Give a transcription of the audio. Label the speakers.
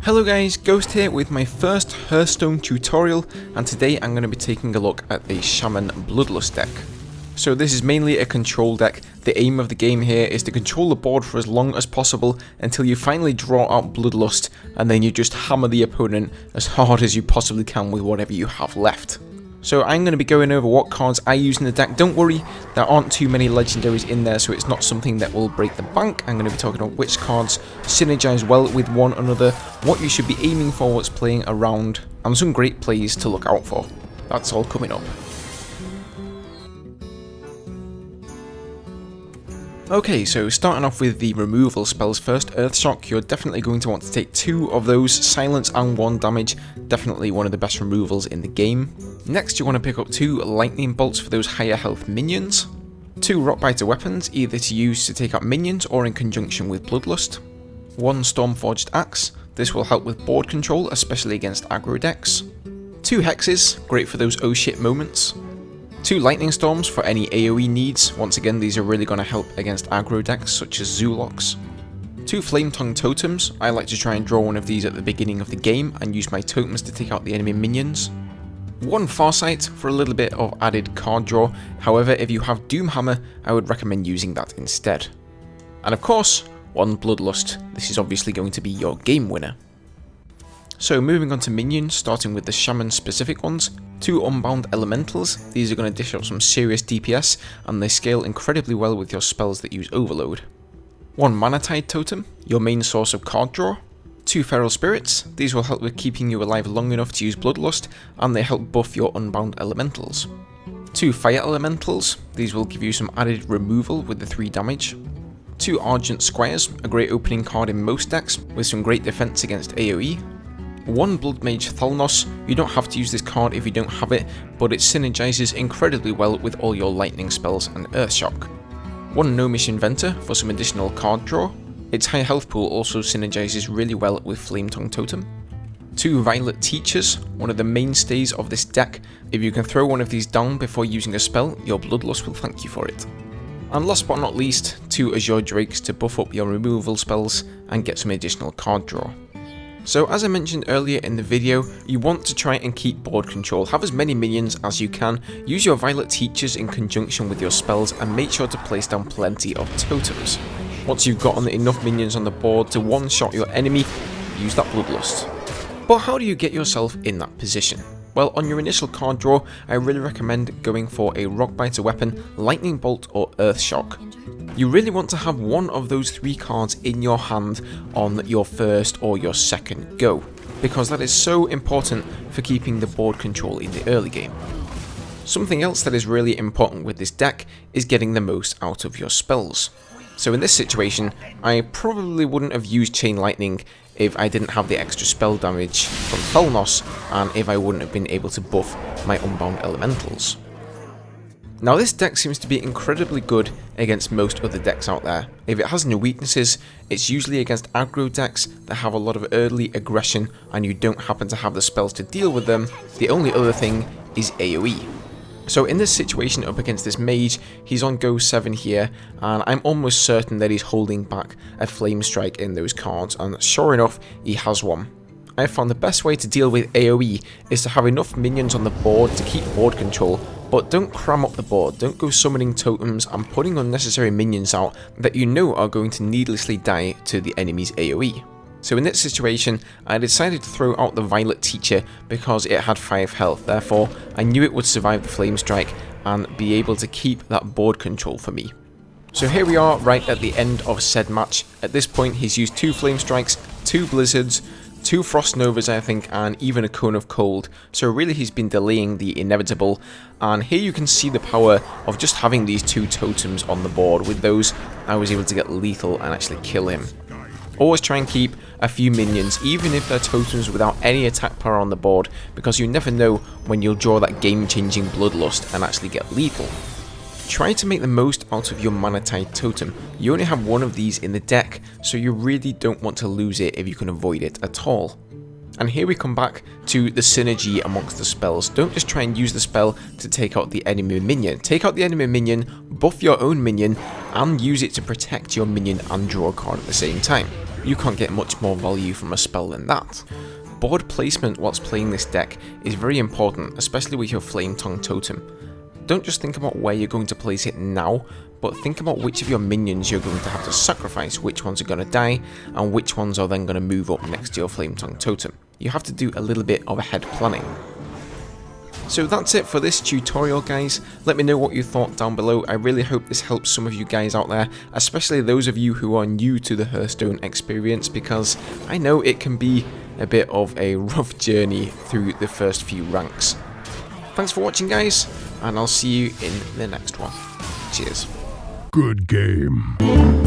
Speaker 1: Hello guys, Ghost here with my first Hearthstone tutorial, and today I'm going to be taking a look at the Shaman Bloodlust deck. So this is mainly a control deck. The aim of the game here is to control the board for as long as possible until you finally draw out Bloodlust, and then you just hammer the opponent as hard as you possibly can with whatever you have left. So I'm going to be going over what cards I use in the deck. Don't worry, there aren't too many legendaries in there, so it's not something that will break the bank. I'm going to be talking about which cards synergize well with one another, what you should be aiming for, what's playing around, and some great plays to look out for. That's all coming up. Okay, so starting off with the removal spells first. Earthshock, you're definitely going to want to take 2 of those, silence and 1 damage, definitely one of the best removals in the game. Next you want to pick up 2 lightning bolts for those higher health minions, 2 rockbiter weapons, either to use to take out minions or in conjunction with Bloodlust, 1 stormforged axe, this will help with board control, especially against aggro decks, 2 hexes, great for those oh shit moments, 2 lightning storms for any AoE needs, once again these are really going to help against aggro decks such as Zulocks. 2 flame tongue totems, I like to try and draw one of these at the beginning of the game and use my totems to take out the enemy minions. 1 Farsight for a little bit of added card draw, however if you have Doomhammer I would recommend using that instead. And of course, 1 Bloodlust, this is obviously going to be your game winner. So moving on to minions, starting with the Shaman specific ones, 2 Unbound Elementals, these are going to dish out some serious DPS and they scale incredibly well with your spells that use Overload. 1 Manatide Totem, your main source of card draw. 2 Feral Spirits, these will help with keeping you alive long enough to use Bloodlust and they help buff your Unbound Elementals. 2 Fire Elementals, these will give you some added removal with the 3 damage. 2 Argent Squires, a great opening card in most decks with some great defense against AoE. 1 Blood Mage Thalnos, you don't have to use this card if you don't have it, but it synergizes incredibly well with all your lightning spells and Earthshock. 1 Gnomish Inventor for some additional card draw, its high health pool also synergizes really well with Flame Tongue Totem. 2 Violet Teachers, one of the mainstays of this deck, if you can throw one of these down before using a spell, your Bloodlust will thank you for it. And last but not least, 2 Azure Drakes to buff up your removal spells and get some additional card draw. So as I mentioned earlier in the video, you want to try and keep board control, have as many minions as you can, use your Violet Teachers in conjunction with your spells and make sure to place down plenty of totems. Once you've gotten enough minions on the board to one-shot your enemy, use that Bloodlust. But how do you get yourself in that position? Well, on your initial card draw, I really recommend going for a Rockbiter weapon, Lightning Bolt or Earthshock. You really want to have one of those 3 cards in your hand on your first or your second go, because that is so important for keeping the board control in the early game. Something else that is really important with this deck is getting the most out of your spells. So in this situation, I probably wouldn't have used Chain Lightning if I didn't have the extra spell damage from Thalnos, and if I wouldn't have been able to buff my Unbound Elementals. Now this deck seems to be incredibly good against most other decks out there. If it has no weaknesses, it's usually against aggro decks that have a lot of early aggression and you don't happen to have the spells to deal with them. The only other thing is AoE. So in this situation up against this mage, he's on go 7 here, and I'm almost certain that he's holding back a Flame Strike in those cards, and sure enough, he has one. I found the best way to deal with AoE is to have enough minions on the board to keep board control, but don't cram up the board, don't go summoning totems and putting unnecessary minions out that you know are going to needlessly die to the enemy's AoE. So in this situation, I decided to throw out the Violet Teacher because it had 5 health, therefore I knew it would survive the Flame Strike and be able to keep that board control for me. So here we are right at the end of said match. At this point he's used 2 Flame Strikes, 2 Blizzards, 2 Frost Novas I think, and even a Cone of Cold, so really he's been delaying the inevitable, and here you can see the power of just having these 2 totems on the board. With those I was able to get lethal and actually kill him. Always try and keep a few minions, even if they're totems without any attack power on the board, because you never know when you'll draw that game-changing Bloodlust and actually get lethal. Try to make the most out of your Manatide Totem. You only have 1 of these in the deck, so you really don't want to lose it if you can avoid it at all. And here we come back to the synergy amongst the spells. Don't just try and use the spell to take out the enemy minion. Take out the enemy minion, buff your own minion, and use it to protect your minion and draw a card at the same time. You can't get much more value from a spell than that. Board placement whilst playing this deck is very important, especially with your Flame Tongue Totem. Don't just think about where you're going to place it now, but think about which of your minions you're going to have to sacrifice, which ones are going to die, and which ones are then going to move up next to your Flame Tongue Totem. You have to do a little bit of ahead planning. So that's it for this tutorial, guys. Let me know what you thought down below. I really hope this helps some of you guys out there, especially those of you who are new to the Hearthstone experience, because I know it can be a bit of a rough journey through the first few ranks. Thanks for watching, guys, and I'll see you in the next one. Cheers.
Speaker 2: Good game.